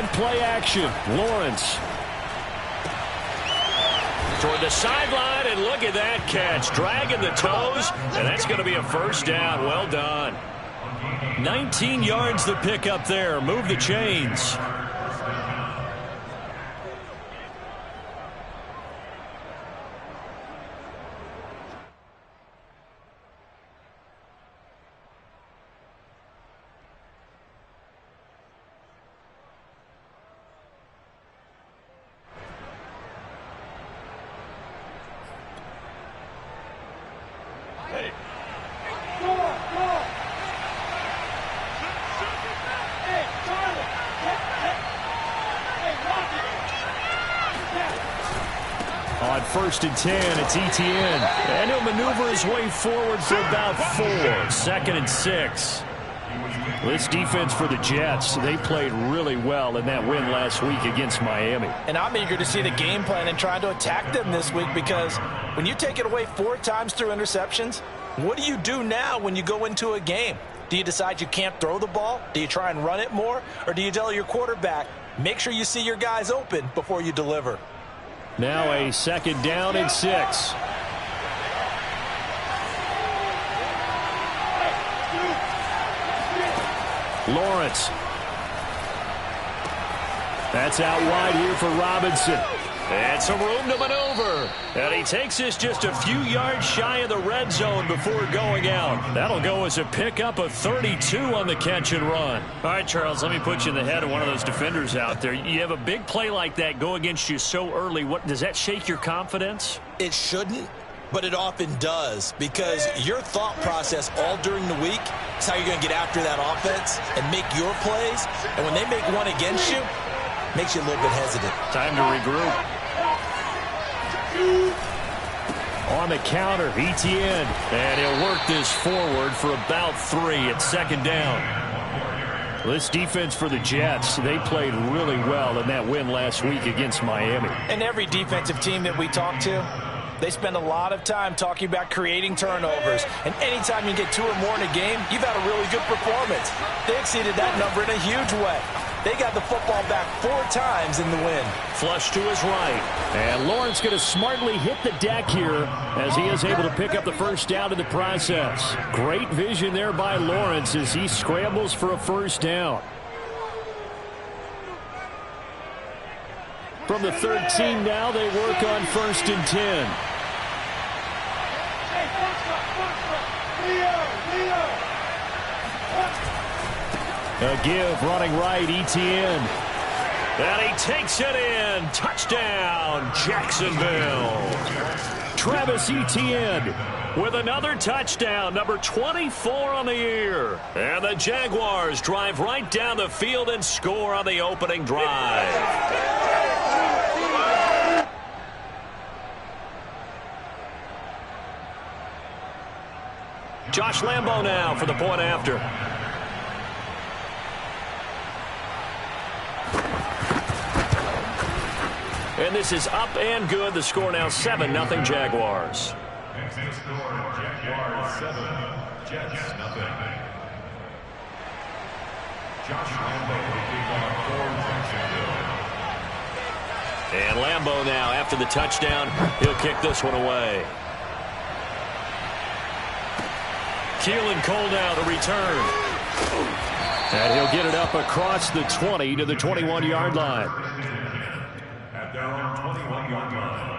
On play action, Lawrence. Toward the sideline, and look at that catch. Dragging the toes, and that's going to be a first down. Well done. 19 yards to pick up there. Move the chains. On 1st and 10, it's Etienne. And he'll maneuver his way forward for about 4. 2nd and 6. This defense for the Jets, they played really well in that win last week against Miami. And I'm eager to see the game plan and trying to attack them this week, because when you take it away 4 times through interceptions, what do you do now when you go into a game? Do you decide you can't throw the ball? Do you try and run it more? Or do you tell your quarterback, make sure you see your guys open before you deliver? Now a 2nd down and 6. Lawrence. That's out wide here for Robinson. And some room to maneuver. And he takes this just a few yards shy of the red zone before going out. That'll go as a pickup of 32 on the catch and run. All right, Charles, let me put you in the head of one of those defenders out there. You have a big play like that go against you so early. What does that shake your confidence? It shouldn't, but it often does, because your thought process all during the week is how you're going to get after that offense and make your plays. And when they make one against you, it makes you a little bit hesitant. Time to regroup. On the counter, Etienne. And he'll work this forward for about 3 at 2nd down. This defense for the Jets, they played really well in that win last week against Miami. And every defensive team that we talk to, they spend a lot of time talking about creating turnovers. And anytime you get 2 or more in a game, you've had a really good performance. They exceeded that number in a huge way. They got the football back 4 times in the win. Flush to his right. And Lawrence going to smartly hit the deck here as he is able to pick up the first down in the process. Great vision there by Lawrence as he scrambles for a first down. From the 13 now, they work on 1st and 10. A give running right, Etienne. And he takes it in. Touchdown, Jacksonville. Travis Etienne with another touchdown, number 24 on the year. And the Jaguars drive right down the field and score on the opening drive. Josh Lambo now for the point after. And this is up and good. The score now 7-0 Jaguars. Jaguars 7, Jets nothing. Josh Lambo for And Lambo now after the touchdown. He'll kick this one away. Keelan Cole now to return. And he'll get it up across the 20 to the 21-yard line. at their own 21-yard line.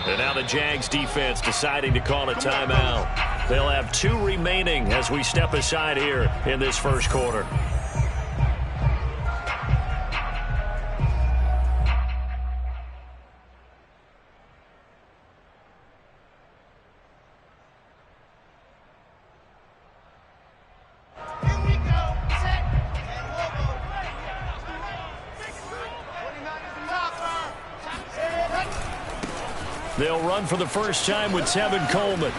And now the Jags defense deciding to call a timeout. They'll have 2 remaining as we step aside here in this first quarter. They'll run for the first time with Tevin Coleman.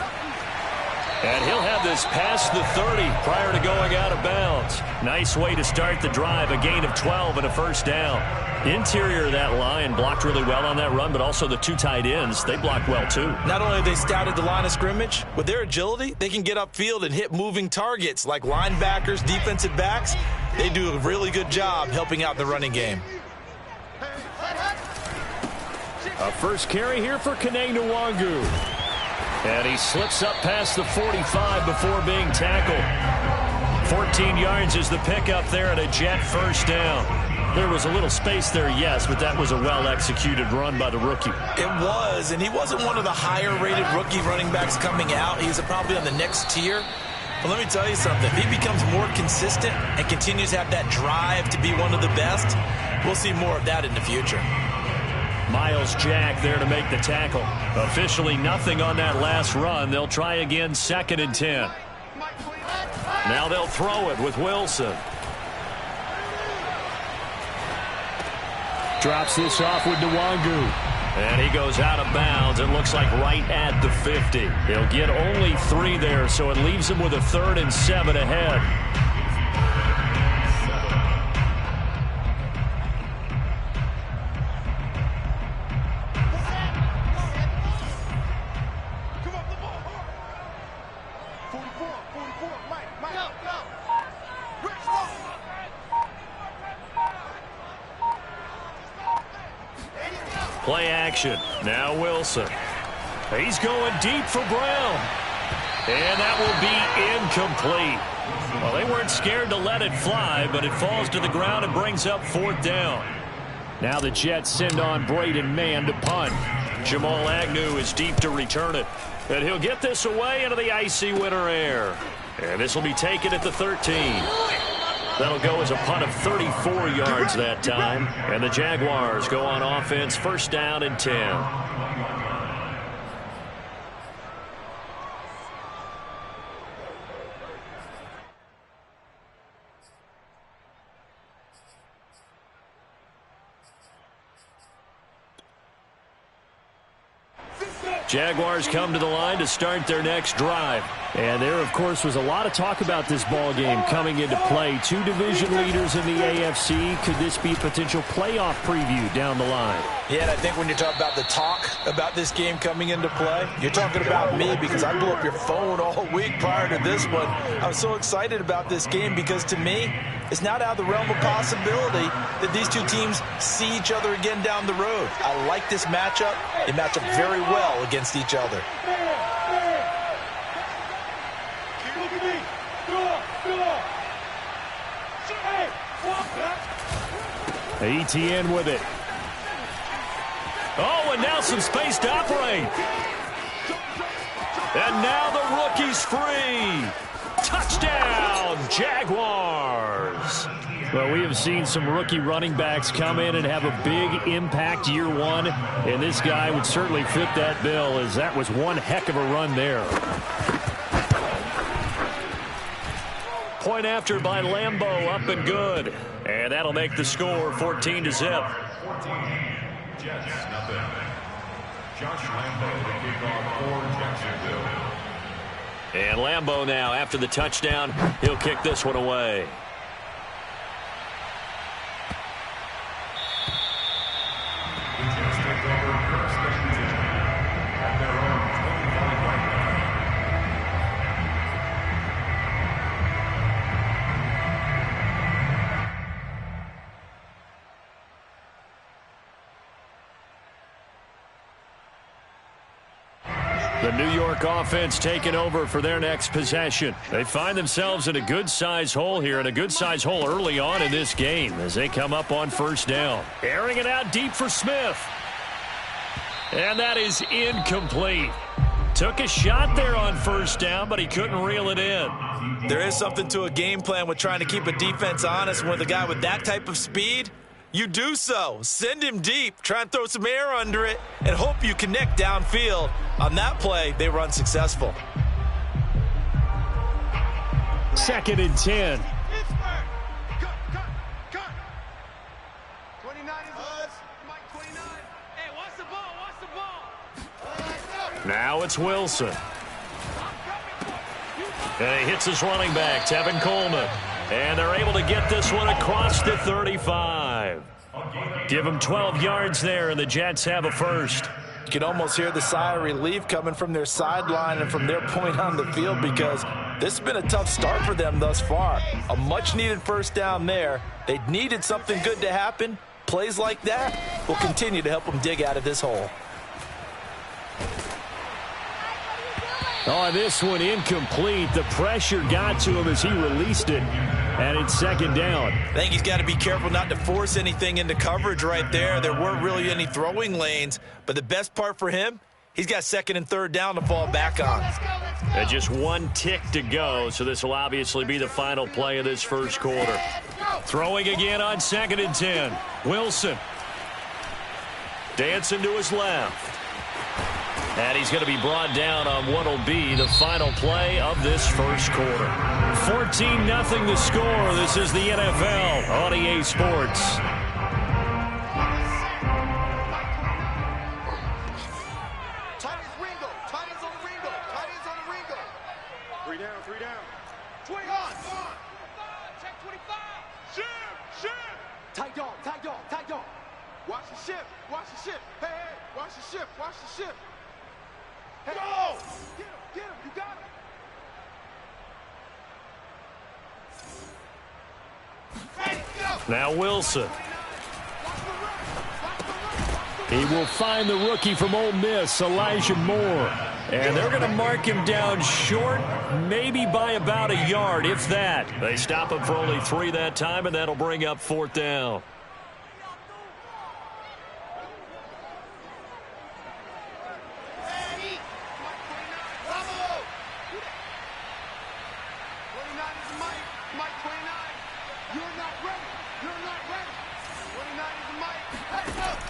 And he'll have this past the 30 prior to going out of bounds. Nice way to start the drive, a gain of 12 and a first down. Interior of that line blocked really well on that run, but also the two tight ends, they blocked well too. Not only have they scouted the line of scrimmage, with their agility, they can get upfield and hit moving targets like linebackers, defensive backs. They do a really good job helping out the running game. A first carry here for Kene Nwangu. And he slips up past the 45 before being tackled. 14 yards is the pickup there at a Jet first down. There was a little space there, yes, but that was a well-executed run by the rookie. It was, and he wasn't one of the higher-rated rookie running backs coming out. He's probably on the next tier. But let me tell you something. If he becomes more consistent and continues to have that drive to be one of the best, we'll see more of that in the future. Myles Jack there to make the tackle. Officially nothing on that last run. They'll try again, 2nd and 10. Now they'll throw it with Wilson. Drops this off with Nwangu. And he goes out of bounds. It looks like right at the 50. He'll get only 3 there, so it leaves him with a 3rd and 7 ahead. Play action. Now Wilson. He's going deep for Brown. And that will be incomplete. Well, they weren't scared to let it fly, but it falls to the ground and brings up 4th down. Now the Jets send on Braden Mann to punt. Jamal Agnew is deep to return it. And he'll get this away into the icy winter air. And this will be taken at the 13. That'll go as a punt of 34 yards that time. And the Jaguars go on offense, 1st down and 10. Jaguars come to the line to start their next drive. And there, of course, was a lot of talk about this ball game coming into play. 2 division leaders in the AFC. Could this be a potential playoff preview down the line? Yeah, and I think when you talk about the talk about this game coming into play, you're talking about me because I blew up your phone all week prior to this one. I was so excited about this game because, to me, it's not out of the realm of possibility that these two teams see each other again down the road. I like this matchup. They match up very well against each other. ETN with it. Oh, and now some space to operate. And now the rookie's free. Touchdown, Jaguars. Well, we have seen some rookie running backs come in and have a big impact year one, and this guy would certainly fit that bill, as that was one heck of a run there. Point after by Lambo, up and good. And that'll make the score 14-0. 14, Jets, nothing. Josh Lambo, the kickoff for Jacksonville. And Lambo now, after the touchdown, he'll kick this one away. The Jets take over first and 10 at their own 25-yard line. The New York offense taking over for their next possession. They find themselves in a good-sized hole here, and a good-sized hole early on in this game as they come up on 1st down. Airing it out deep for Smith. And that is incomplete. Took a shot there on 1st down, but he couldn't reel it in. There is something to a game plan with trying to keep a defense honest. With a guy with that type of speed, you do so. Send him deep. Try and throw some air under it and hope you connect downfield. On that play, they were unsuccessful. 2nd and 10. Now it's Wilson. And he hits his running back, Tevin Coleman. And they're able to get this one across the 35. Give him 12 yards there, and the Jets have a first. You can almost hear the sigh of relief coming from their sideline and from their point on the field, because this has been a tough start for them thus far. A much-needed first down there. They needed something good to happen. Plays like that will continue to help them dig out of this hole. Oh, this one incomplete. The pressure got to him as he released it, and it's second down. I think he's got to be careful not to force anything into coverage right there. There weren't really any throwing lanes, but the best part for him, he's got second and third down to fall back on. And just one tick to go, so this will obviously be the final play of this first quarter. Throwing again on 2nd and 10. Wilson. Dancing to his left. And he's going to be brought down on what will be the final play of this first quarter. 14-0 the score. This is the NFL on EA Sports. Watch the ship. Watch the ship. Hey, hey, watch the ship. Watch the ship. Hey, go! Get him, you got him. Hey, go! Now Wilson. He will find the rookie from Ole Miss, Elijah Moore. And they're going to mark him down short, maybe by about a yard, if that. They stop him for only 3 that time, and that'll bring up 4th down.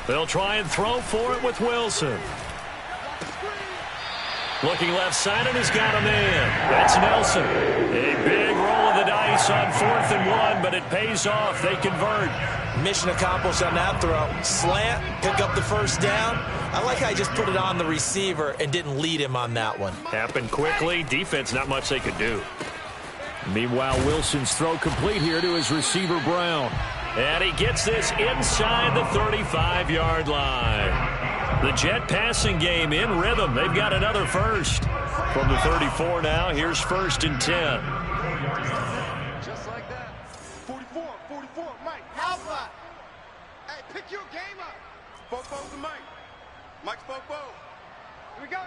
They'll try and throw for it with Wilson. Looking left side, and he's got a man. That's Nelson. A big roll of the dice on 4th and 1, but it pays off. They convert. Mission accomplished on that throw. Slant, pick up the first down. I like how he just put it on the receiver and didn't lead him on that one. Happened quickly. Defense, not much they could do. Meanwhile, Wilson's throw complete here to his receiver, Brown. And he gets this inside the 35-yard line. The Jet passing game in rhythm. They've got another first. From the 34 now, here's 1st and 10. Just like that. 44, Mike. Alpha. Hey, pick your game up. Fofo's the Mike. Mike's Fofo. Here we go.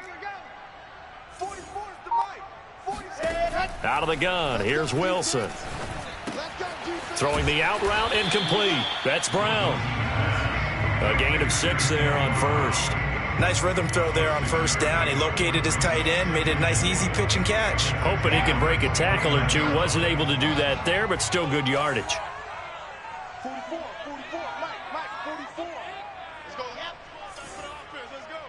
44 is the Mike. 46. Out of the gun, here's Wilson. Throwing the out route, incomplete. That's Brown. A gain of 6 there on first. Nice rhythm throw there on first down. He located his tight end, made it a nice easy pitch and catch. Hoping he can break a tackle or two. Wasn't able to do that there, but still good yardage. 44, Mike, 44. Let's go. Let's go.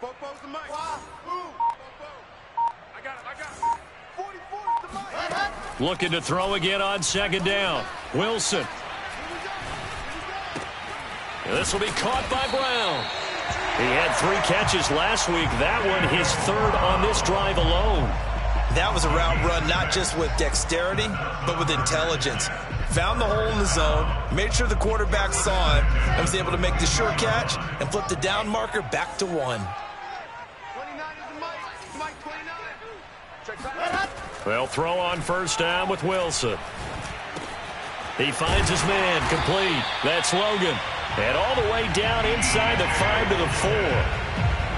Fofo's the Mike. Fofo. I got it. 44 is the Mike. Looking to throw again on 2nd down. Wilson. This will be caught by Brown. He had 3 catches last week. That one his 3rd on this drive alone. That was a route run not just with dexterity, but with intelligence. Found the hole in the zone, made sure the quarterback saw it, and was able to make the sure catch and flip the down marker back to 1. 29 is the Mike 29. They'll throw on first down with Wilson. He finds his man, complete. That's Logan. And all the way down inside the 5 to the 4.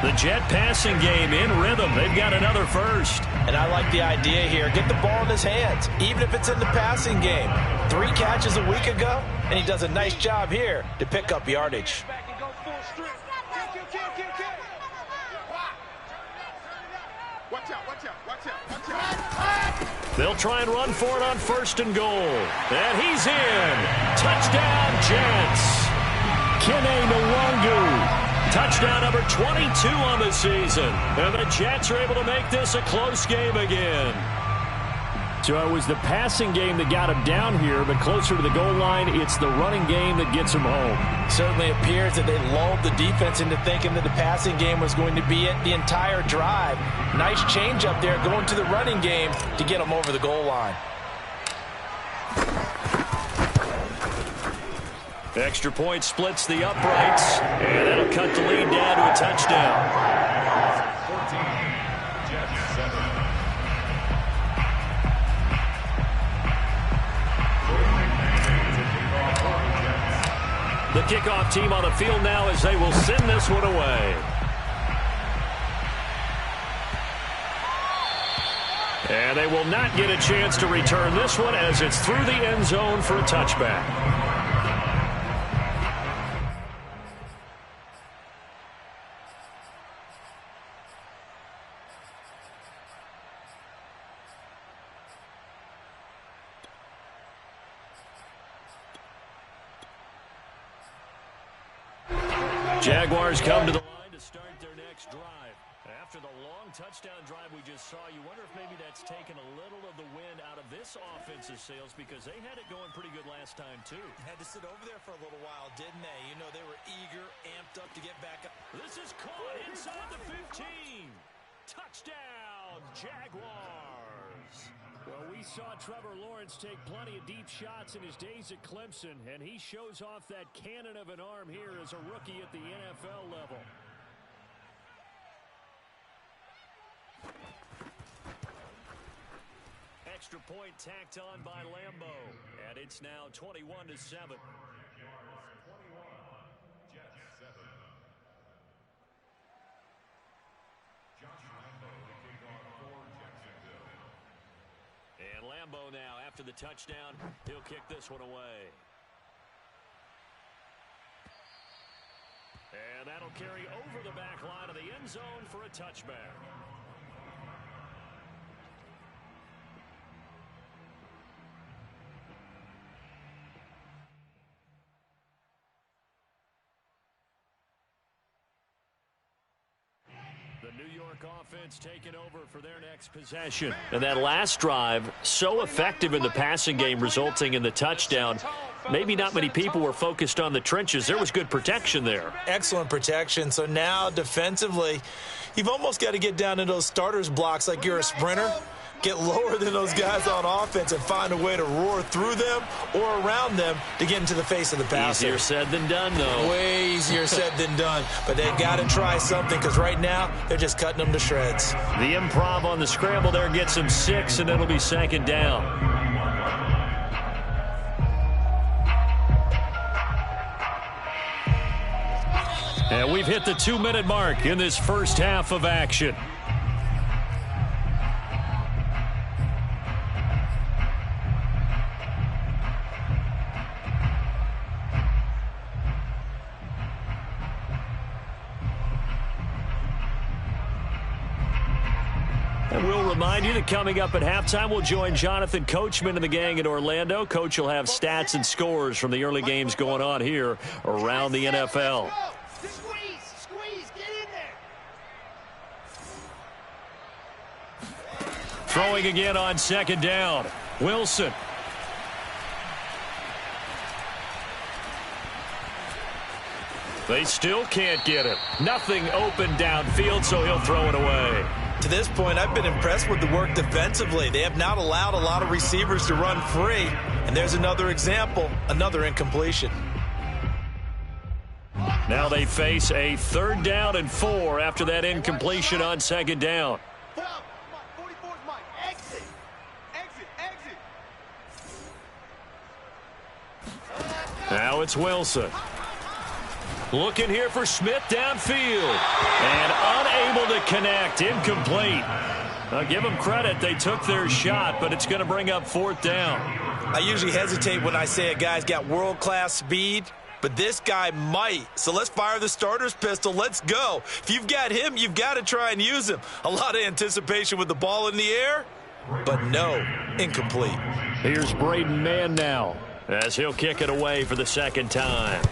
The Jet passing game in rhythm. They've got another first. And I like the idea here. Get the ball in his hands, even if it's in the passing game. 3 catches a week ago, and he does a nice job here to pick up yardage. They'll try and run for it on 1st and goal. And he's in. Touchdown, Jets. Kene Nwangu. Touchdown number 22 on the season. And the Jets are able to make this a close game again. So it was the passing game that got him down here, but closer to the goal line, it's the running game that gets him home. Certainly appears that they lulled the defense into thinking that the passing game was going to be it the entire drive. Nice change up there going to the running game to get him over the goal line. Extra point splits the uprights, and that'll cut the lead down to a touchdown. 14, Jets 7. The kickoff team on the field now as they will send this one away. And they will not get a chance to return this one as it's through the end zone for a touchback. Jaguars come to the line to start their next drive. After the long touchdown drive we just saw, you wonder if maybe that's taken a little of the wind out of this offense's sails because they had it going pretty good last time, too. Had to sit over there for a little while, didn't they? You know, they were eager, amped up to get back up. This is caught inside the 15. Touchdown, Jaguars. Well, we saw Trevor Lawrence take plenty of deep shots in his days at Clemson, and he shows off that cannon of an arm here as a rookie at the NFL level. Extra point tacked on by Lambo, and it's now 21-7. Jets 21, Jets 7. Josh Lambo, the kickoff for Jacksonville. And Lambo now, after the touchdown, he'll kick this one away. And that'll carry over the back line of the end zone for a touchback. The New York offense taking over for their next possession. And that last drive, so effective in the passing game, resulting in the touchdown. Maybe not many people were focused on the trenches. There was good protection there. Excellent protection. So now defensively, you've almost got to get down to those starters blocks like you're a sprinter. Get lower than those guys on offense and find a way to roar through them or around them to get into the face of the passer. Easier said than done, though. Way easier said than done. But they've got to try something because right now they're just cutting them to shreds. The improv on the scramble there gets him 6, and it'll be second down. And we've hit the 2-minute mark in this first half of action. And we'll remind you that coming up at halftime, we'll join Jonathan Coachman and the gang in Orlando. Coach will have stats and scores from the early games going on here around the NFL. Squeeze, get in there. Throwing again on second down. Wilson. They still can't get it. Nothing open downfield, so he'll throw it away. To this point, I've been impressed with the work defensively. They have not allowed a lot of receivers to run free. And there's another example, another incompletion. Now they face a 3rd down and 4 after that incompletion on second down. 44's Mike. Exit. Now it's Wilson. Looking here for Smith downfield. And unable to connect. Incomplete. I'll give them credit. They took their shot, but it's going to bring up 4th down. I usually hesitate when I say a guy's got world-class speed, but this guy might. So let's fire the starter's pistol. Let's go. If you've got him, you've got to try and use him. A lot of anticipation with the ball in the air, but no, incomplete. Here's Braden Mann now as he'll kick it away for the 2nd time.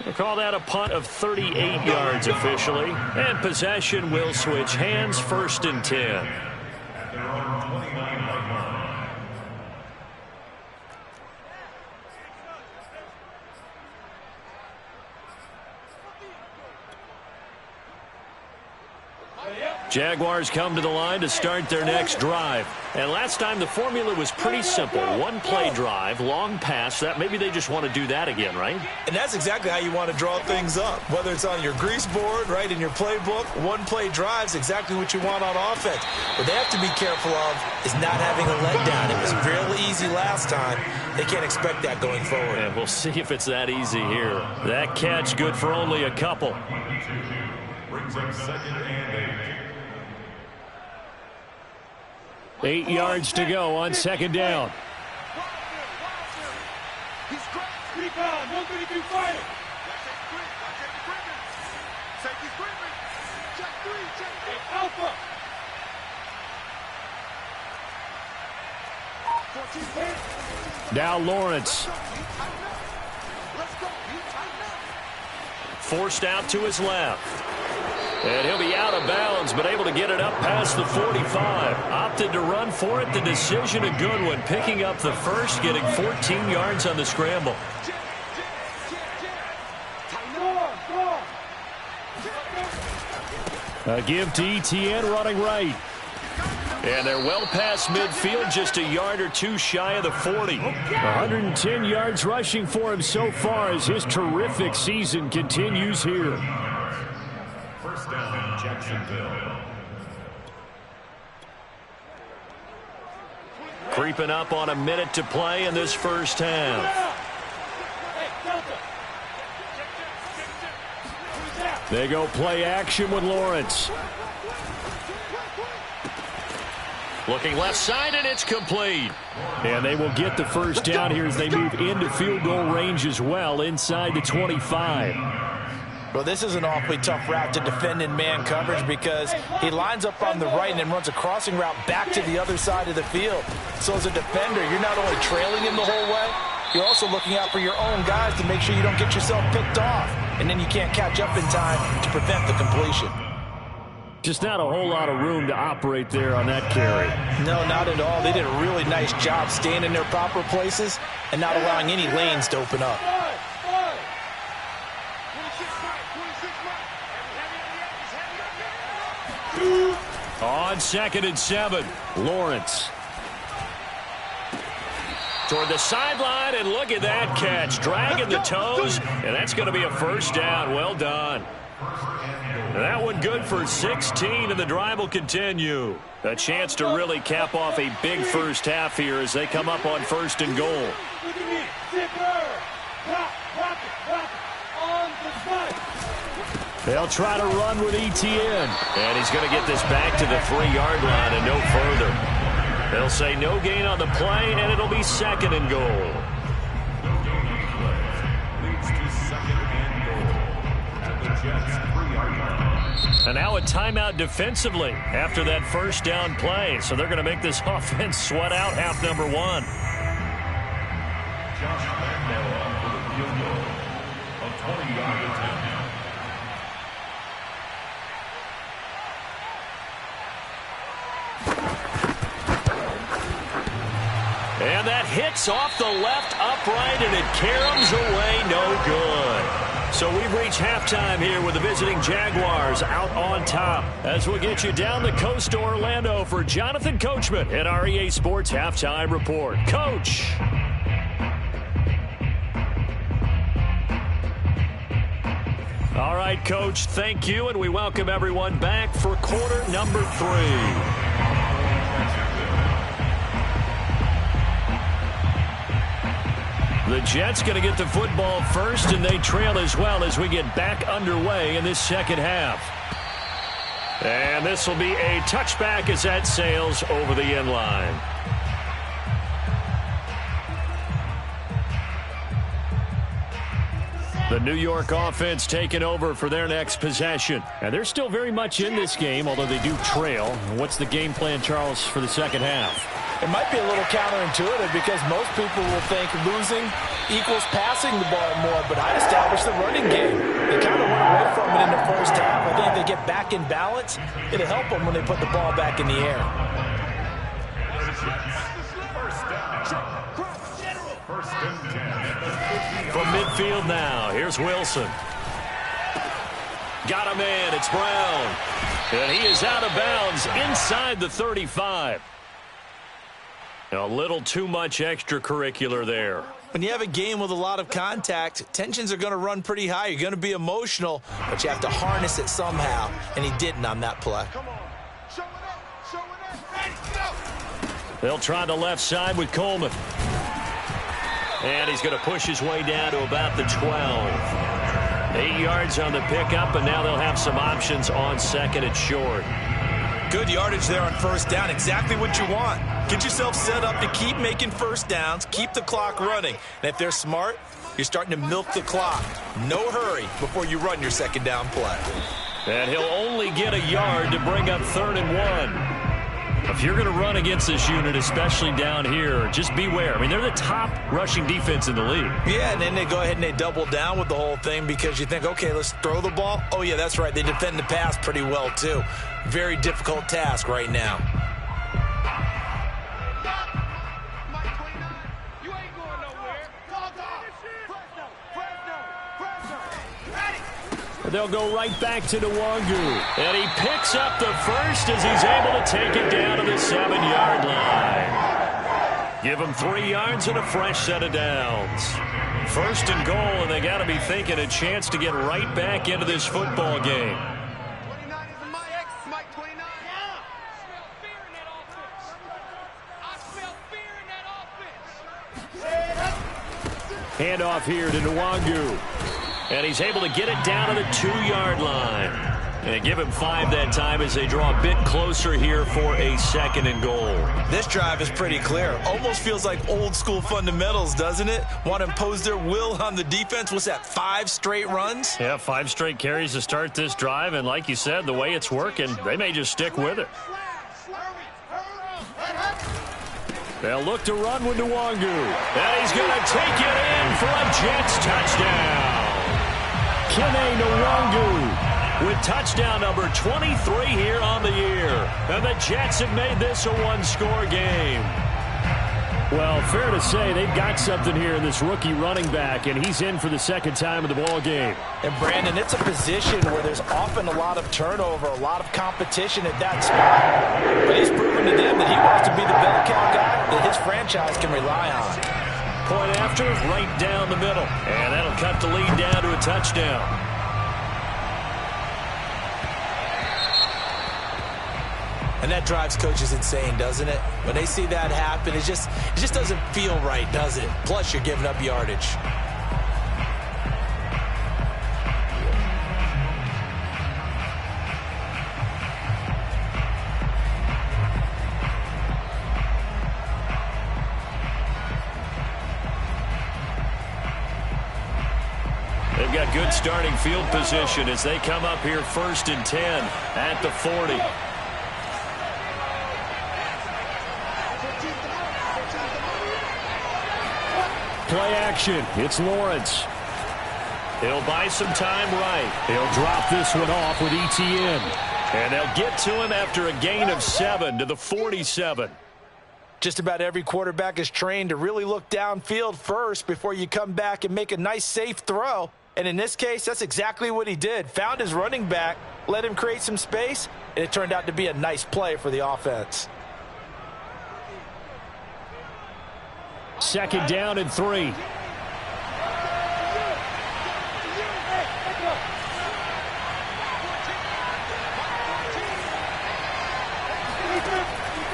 We'll call that a punt of 38 yards officially. And possession will switch hands, 1st and 10. At their own 29-yard line. Jaguars come to the line to start their next drive. And last time the formula was pretty simple. 1-play drive, long pass. That maybe they just want to do that again, right? And that's exactly how you want to draw things up. Whether it's on your grease board, right, in your playbook, 1-play drive is exactly what you want on offense. What they have to be careful of is not having a letdown. It was real easy last time. They can't expect that going forward. And we'll see if it's that easy here. That catch good for only a couple. Brings up 2nd and 8 yards to go on 2nd down. He's great. 132 fighting. Safety screaming. Check 3. Alpha. 14. Now Lawrence. Let's go. Forced out to his left. And he'll be out of bounds, but able to get it up past the 45. Opted to run for it. The decision a good one. Picking up the first, getting 14 yards on the scramble. A give to Etienne running right. And they're well past midfield, just a yard or two shy of the 40. 110 yards rushing for him so far as his terrific season continues here. First down, Jacksonville. Creeping up on a minute to play in this first half. They go play action with Lawrence. Looking left side, and it's complete. And they will get the first down here as they move into field goal range as well, inside the 25. Well, this is an awfully tough route to defend in man coverage because he lines up on the right and then runs a crossing route back to the other side of the field. So as a defender, you're not only trailing him the whole way, you're also looking out for your own guys to make sure you don't get yourself picked off. And then you can't catch up in time to prevent the completion. Just not a whole lot of room to operate there on that carry. No, not at all. They did a really nice job staying in their proper places and not allowing any lanes to open up. On 2nd and 7, Lawrence. Toward the sideline, and look at that catch. Dragging the toes, and that's going to be a first down. Well done. That one good for 16, and the drive will continue. A chance to really cap off a big first half here as they come up on 1st and goal. They'll try to run with Etienne. And he's going to get this back to the 3-yard line and no further. They'll say no gain on the play, and it'll be 2nd and goal. No gain on the play. Leads to 2nd and goal. At the Jets' 3-yard line. And now a timeout defensively after that first down play. So they're going to make this offense sweat out half number 1. Josh McNamara for the field goal of 20-yard attempt. And that hits off the left upright, and it caroms away, no good. So we've reached halftime here with the visiting Jaguars out on top. As we'll get you down the coast to Orlando for Jonathan Coachman at our EA Sports Halftime Report. Coach. All right, Coach, thank you, and we welcome everyone back for quarter number 3. The Jets going to get the football first, and they trail as well as we get back underway in this second half. And this will be a touchback as that sails over the end line. The New York offense taking over for their next possession. And they're still very much in this game, although they do trail. What's the game plan, Charles, for the second half? It might be a little counterintuitive because most people will think losing equals passing the ball more, but I established the running game. They kind of went away from it in the first half. I think if they get back in balance, it'll help them when they put the ball back in the air. From midfield now, here's Wilson. Got a man, it's Brown. And he is out of bounds inside the 35. A little too much extracurricular there. When you have a game with a lot of contact, tensions are going to run pretty high. You're going to be emotional, but you have to harness it somehow, and he didn't on that play. They'll try the left side with Coleman. And he's going to push his way down to about the 12. 8 yards on the pickup, and now they'll have some options on second and short. Good yardage there on first down. Exactly what you want. Get yourself set up to keep making first downs, keep the clock running. And if they're smart, you're starting to milk the clock. No hurry before you run your second down play. And he'll only get a yard to bring up 3rd and 1. If you're going to run against this unit, especially down here, just beware. I mean, they're the top rushing defense in the league. Yeah, and then they go ahead and they double down with the whole thing because you think, okay, let's throw the ball. Oh, yeah, that's right. They defend the pass pretty well, too. Very difficult task right now. They'll go right back to Nwangu. And he picks up the first as he's able to take it down to the 7-yard line. Give him 3 yards and a fresh set of downs. 1st and goal, and they got to be thinking a chance to get right back into this football game. 29 is my ex, Mike 29. Yeah. I smell fear in that offense. I smell fear in that offense. Handoff here to Nwangu. And he's able to get it down to the 2-yard line. And give him 5 that time as they draw a bit closer here for a 2nd and goal. This drive is pretty clear. Almost feels like old school fundamentals, doesn't it? Want to impose their will on the defense. What's that, 5 straight runs? Yeah, 5 straight carries to start this drive. And like you said, the way it's working, they may just stick with it. They'll look to run with Nwangu. And he's going to take it in for a Jets touchdown. Kene Nwangu with touchdown number 23 here on the year. And the Jets have made this a 1-score game. Well, fair to say they've got something here in this rookie running back, and he's in for the 2nd time of the ball game. And, Brandon, it's a position where there's often a lot of turnover, a lot of competition at that spot. But he's proven to them that he wants to be the bell cow guy that his franchise can rely on. Point after, right down the middle. And that'll cut the lead down to a touchdown. And that drives coaches insane, doesn't it? When they see that happen, it just doesn't feel right, does it? Plus, you're giving up yardage. They've got good starting field position as they come up here 1st and 10 at the 40. Play action. It's Lawrence. He'll buy some time right. He'll drop this one off with ETN. And they'll get to him after a gain of 7 to the 47. Just about every quarterback is trained to really look downfield first before you come back and make a nice, safe throw. And in this case, that's exactly what he did. Found his running back, let him create some space, and it turned out to be a nice play for the offense. 2nd down and 3.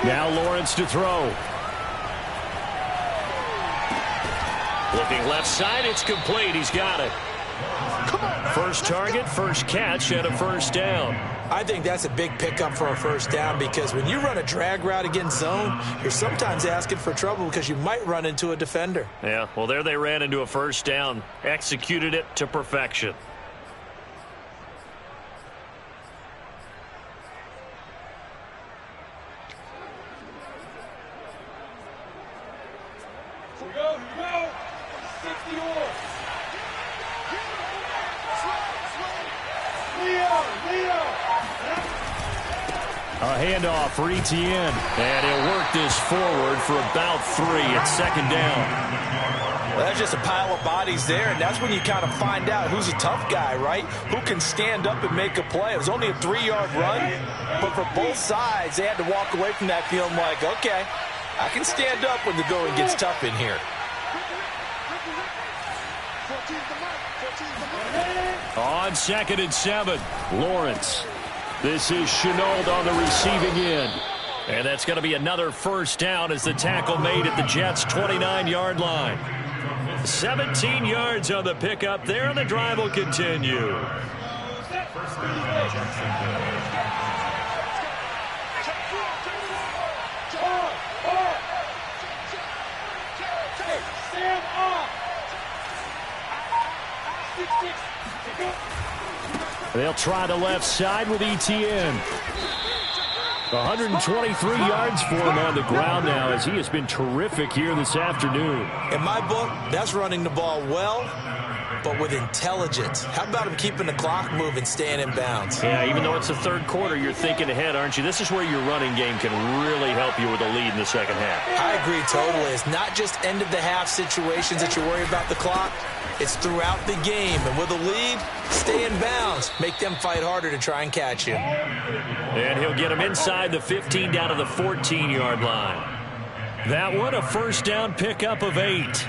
Now Lawrence to throw. Looking left side, it's complete. He's got it. First target, first catch, and a first down. I think that's a big pickup for a first down because when you run a drag route against zone, you're sometimes asking for trouble because you might run into a defender. Yeah, well, there they ran into a first down. Executed it to perfection. A handoff for Etienne, and he'll work this forward for about 3 at second down. Well, that's just a pile of bodies there, and that's when you kind of find out who's a tough guy, right? Who can stand up and make a play. It was only a 3-yard run, but for both sides, they had to walk away from that feeling like, okay, I can stand up when the going gets tough in here. On 2nd and 7, Lawrence. This is Shenault on the receiving end. And that's going to be another first down as the tackle made at the Jets' 29-yard line. 17 yards on the pickup there, and the drive will continue. They'll try the left side with Etienne. 123 yards for him on the ground now as he has been terrific here this afternoon. In my book, that's running the ball well, but with intelligence. How about him keeping the clock moving, staying in bounds? Yeah, even though it's the third quarter, you're thinking ahead, aren't you? This is where your running game can really help you with a lead in the second half. I agree totally. It's not just end-of-the-half situations that you worry about the clock. It's throughout the game. And with a lead, stay in bounds. Make them fight harder to try and catch you. And he'll get him inside the 15 down to the 14-yard line. That one, a first down pickup of 8.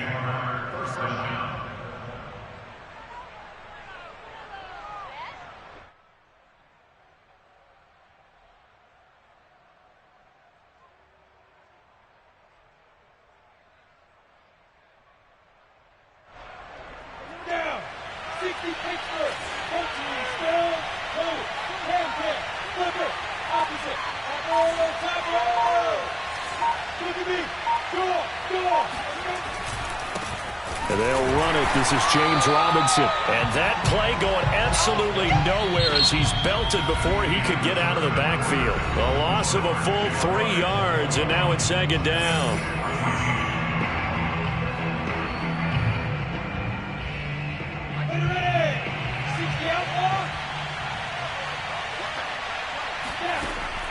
And they'll run it. This is James Robinson. And that play going absolutely nowhere as he's belted before he could get out of the backfield. The loss of a full 3 yards, and now it's second down.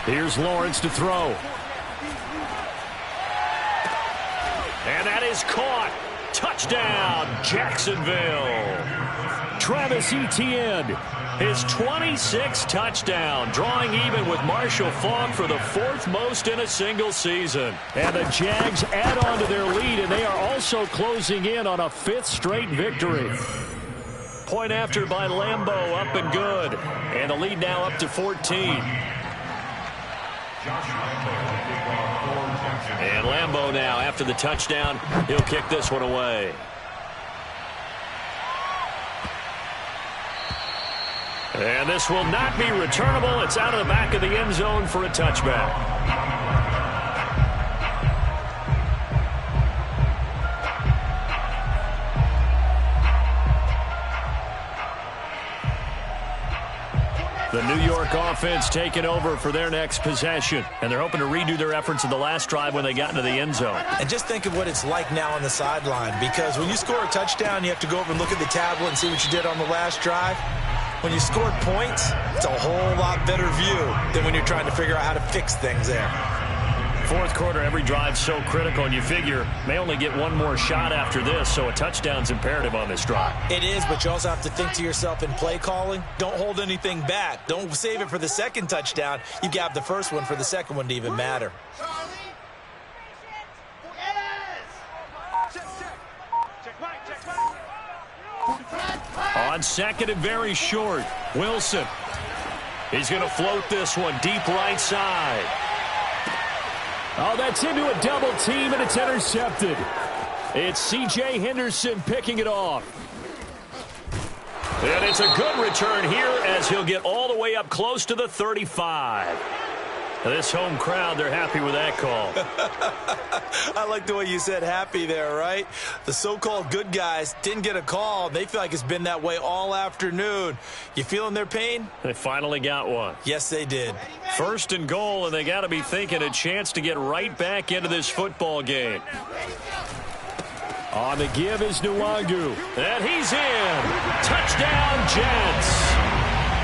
Here's Lawrence to throw. And that is caught. Touchdown, Jacksonville. Travis Etienne, his 26th touchdown, drawing even with Marshall Faulk for the 4th most in a single season. And the Jags add on to their lead, and they are also closing in on a 5th straight victory. Point after by Lambo, up and good. And the lead now up to 14. And Lambo now, after the touchdown, he'll kick this one away. And this will not be returnable. It's out of the back of the end zone for a touchback. The New York offense taking over for their next possession. And they're hoping to redo their efforts in the last drive when they got into the end zone. And just think of what it's like now on the sideline. Because when you score a touchdown, you have to go over and look at the tablet and see what you did on the last drive. When you scored points, it's a whole lot better view than when you're trying to figure out how to fix things there. Fourth quarter, every drive's so critical, and you figure may only get one more shot after this, so a touchdown's imperative on this drive. It is, but you also have to think to yourself in play calling, don't hold anything back. Don't save it for the second touchdown. You got the first one for the second one to even matter. On second and very short, Wilson. He's going to float this one deep right side. Oh, that's into a double team, and it's intercepted. It's C.J. Henderson picking it off. And it's a good return here as he'll get all the way up close to the 35. This home crowd, they're happy with that call. I like the way you said happy there, right? The so-called good guys didn't get a call. They feel like it's been that way all afternoon. You feeling their pain? They finally got one. Yes, they did. First and goal, and they got to be thinking a chance to get right back into this football game. On the give is Nwangu. And he's in. Touchdown, Jets.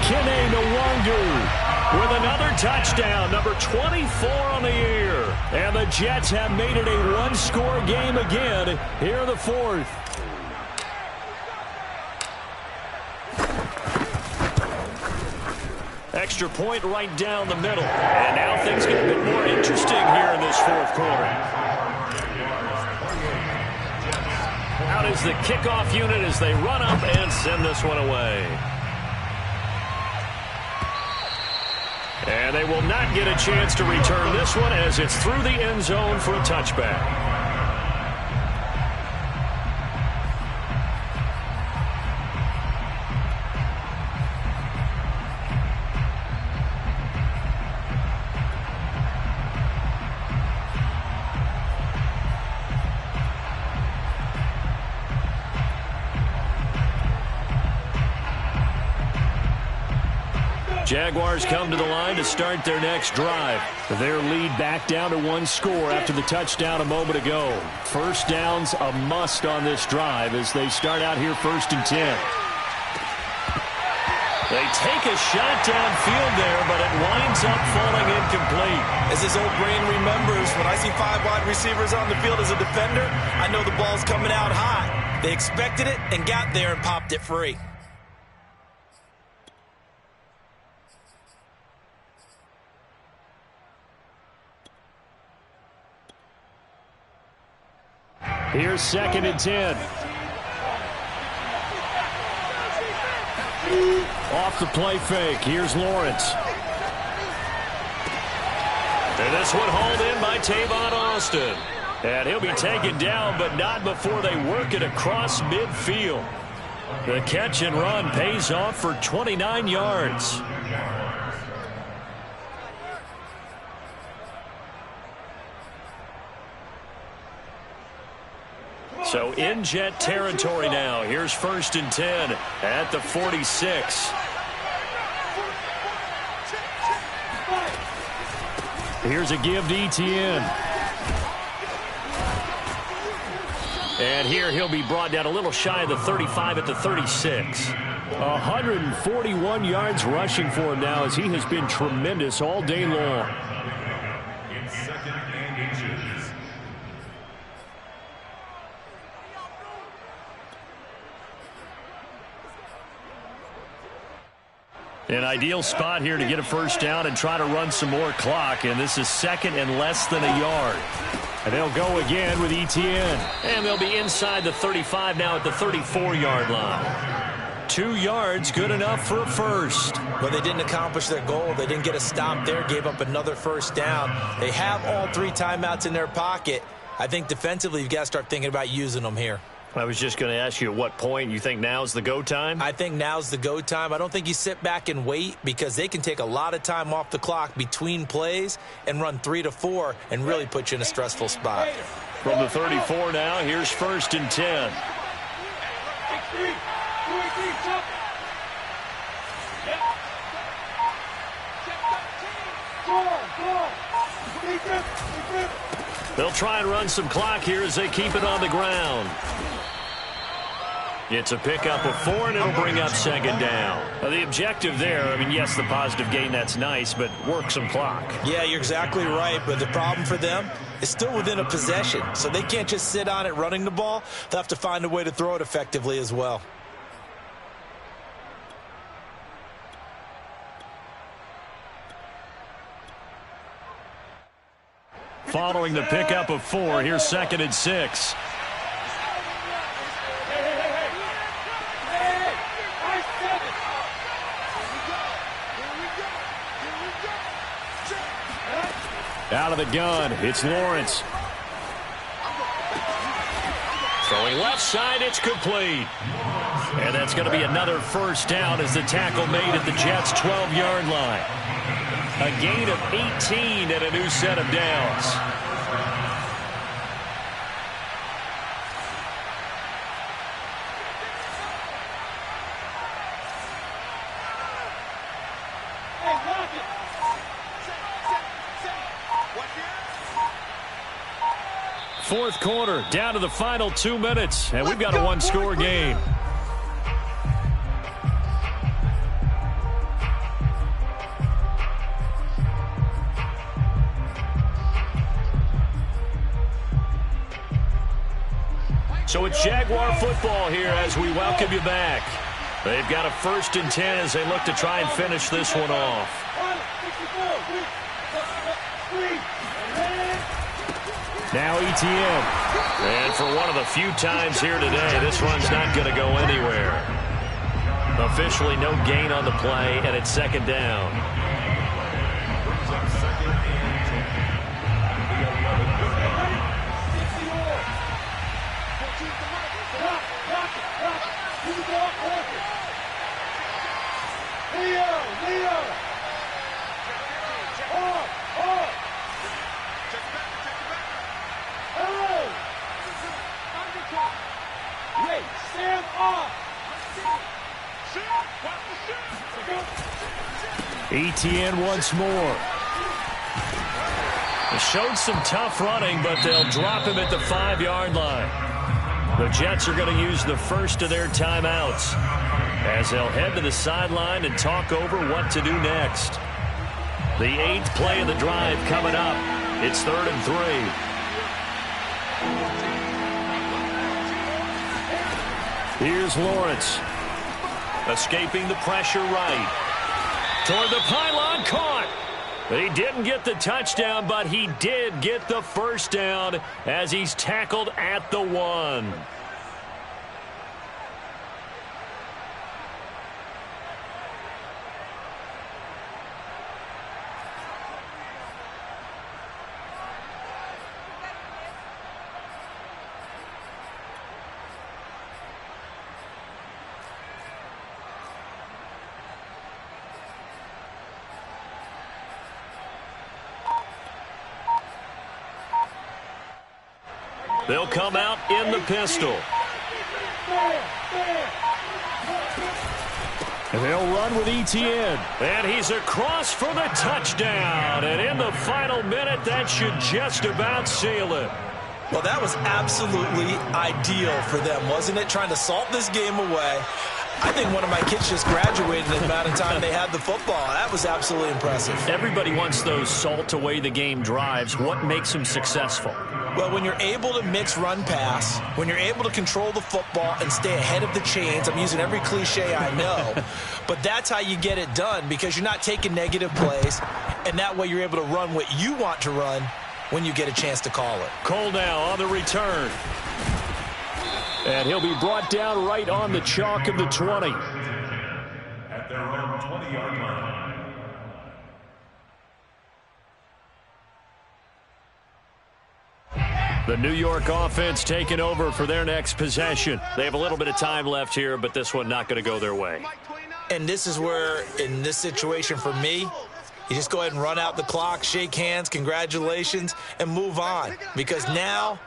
Kene Nwangu with another touchdown, number 24 on the year. And the Jets have made it a one-score game again here in the fourth. Extra point right down the middle. And now things get a bit more interesting here in this fourth quarter. Out is the kickoff unit as they run up and send this one away. And they will not get a chance to return this one as it's through the end zone for a touchback. Jaguars come to the line to start their next drive. Their lead back down to one score after the touchdown a moment ago. First down's a must on this drive as they start out here 1st and 10. They take a shot downfield there, but it winds up falling incomplete. As his old brain remembers, when I see 5 wide receivers on the field as a defender, I know the ball's coming out hot. They expected it and got there and popped it free. Here's 2nd and 10. Off the play fake. Here's Lawrence. And this one hauled in by Tavon Austin. And he'll be taken down, but not before they work it across midfield. The catch and run pays off for 29 yards. So in Jet territory now. Here's 1st and 10 at the 46. Here's a give to Etienne. And here he'll be brought down a little shy of the 35 at the 36. 141 yards rushing for him now as he has been tremendous all day long. In 2nd and inches. An ideal spot here to get a first down and try to run some more clock. And this is 2nd and less than a yard. And they'll go again with Etienne. And they'll be inside the 35 now at the 34-yard line. 2 yards, good enough for a first. But they didn't accomplish their goal. They didn't get a stop there, gave up another first down. They have all 3 timeouts in their pocket. I think defensively you've got to start thinking about using them here. I was just going to ask you at what point you think now's the go time? I think now's the go time. I don't think you sit back and wait because they can take a lot of time off the clock between plays and run 3 to 4 and really put you in a stressful spot. From the 34 now, here's 1st and 10. They'll try and run some clock here as they keep it on the ground. It's a pickup of 4, and it'll bring up 2nd down. Now, the objective there, I mean, yes, the positive gain, that's nice, but work some clock. Yeah, you're exactly right, but the problem for them is still within a possession, so they can't just sit on it running the ball. They'll have to find a way to throw it effectively as well. Following the pickup of 4, here's 2nd and 6. Out of the gun, it's Lawrence. Throwing left side, it's complete. And that's going to be another first down as the tackle made at the Jets' 12-yard line. A gain of 18 and a new set of downs. Fourth quarter, down to the final 2 minutes, and we've got a one-score game. So it's Jaguar football here as we welcome you back. They've got a 1st and 10 as they look to try and finish this one off. Now Etienne. And for one of the few times here today, this one's not going to go anywhere. Officially no gain on the play, and it's 2nd down. Etienne once more. They showed some tough running, but they'll drop him at the 5-yard line. The Jets are going to use the first of their timeouts as they'll head to the sideline and talk over what to do next. The 8th play of the drive coming up. It's 3rd and 3. Here's Lawrence. Escaping the pressure right. Toward the pylon, caught. He didn't get the touchdown, but he did get the first down as he's tackled at the 1. They'll come out in the pistol. And they'll run with Etienne. And he's across for the touchdown. And in the final minute, that should just about seal it. Well, that was absolutely ideal for them, wasn't it? Trying to salt this game away. I think one of my kids just graduated in the amount of time they had the football. That was absolutely impressive. Everybody wants those salt-away-the-game drives. What makes them successful? Well, when you're able to mix run-pass, when you're able to control the football and stay ahead of the chains, I'm using every cliche I know, but that's how you get it done because you're not taking negative plays, and that way you're able to run what you want to run when you get a chance to call it. Cole now on the return. And he'll be brought down right on the chalk of the 20. At their own 20-yard line. The New York offense taking over for their next possession. They have a little bit of time left here, but this one not going to go their way. And this is where, in this situation for me, you just go ahead and run out the clock, shake hands, congratulations, and move on. Because now,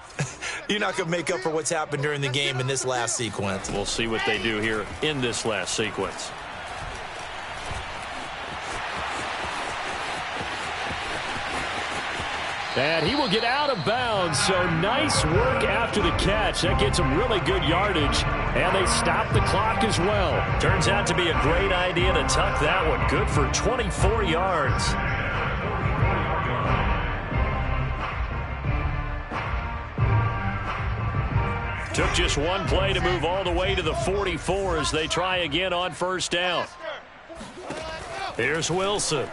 you're not going to make up for what's happened during the game in this last sequence. We'll see what they do here in this last sequence. And he will get out of bounds, so nice work after the catch. That gets him really good yardage, and they stop the clock as well. Turns out to be a great idea to tuck that one. Good for 24 yards. Took just one play to move all the way to the 44 as they try again on first down. Here's Wilson.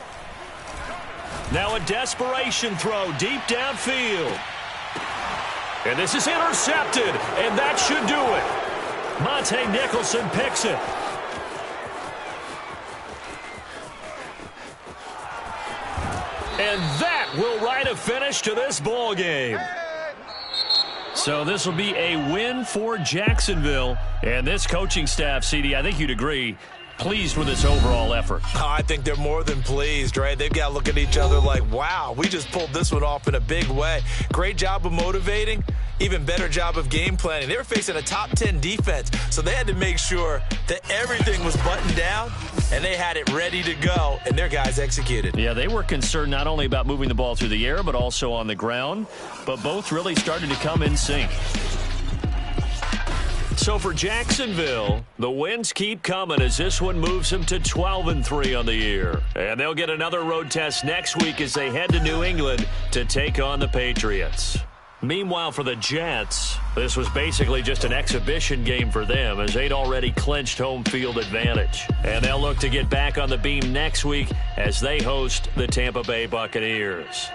Now a desperation throw deep downfield. And this is intercepted, and that should do it. Monte Nicholson picks it. And that will write a finish to this ball game. So this will be a win for Jacksonville. And this coaching staff, CD, I think you'd agree, pleased with this overall effort. I think they're more than pleased, right? They've got to look at each other like, wow, we just pulled this one off in a big way. Great job of motivating. Even better job of game planning. They were facing a top 10 defense, so they had to make sure that everything was buttoned down, and they had it ready to go, and their guys executed. Yeah, they were concerned not only about moving the ball through the air, but also on the ground, but both really started to come in sync. So for Jacksonville, the wins keep coming as this one moves them to 12-3 on the year. And they'll get another road test next week as they head to New England to take on the Patriots. Meanwhile, for the Jets, this was basically just an exhibition game for them as they'd already clinched home field advantage. And they'll look to get back on the beam next week as they host the Tampa Bay Buccaneers.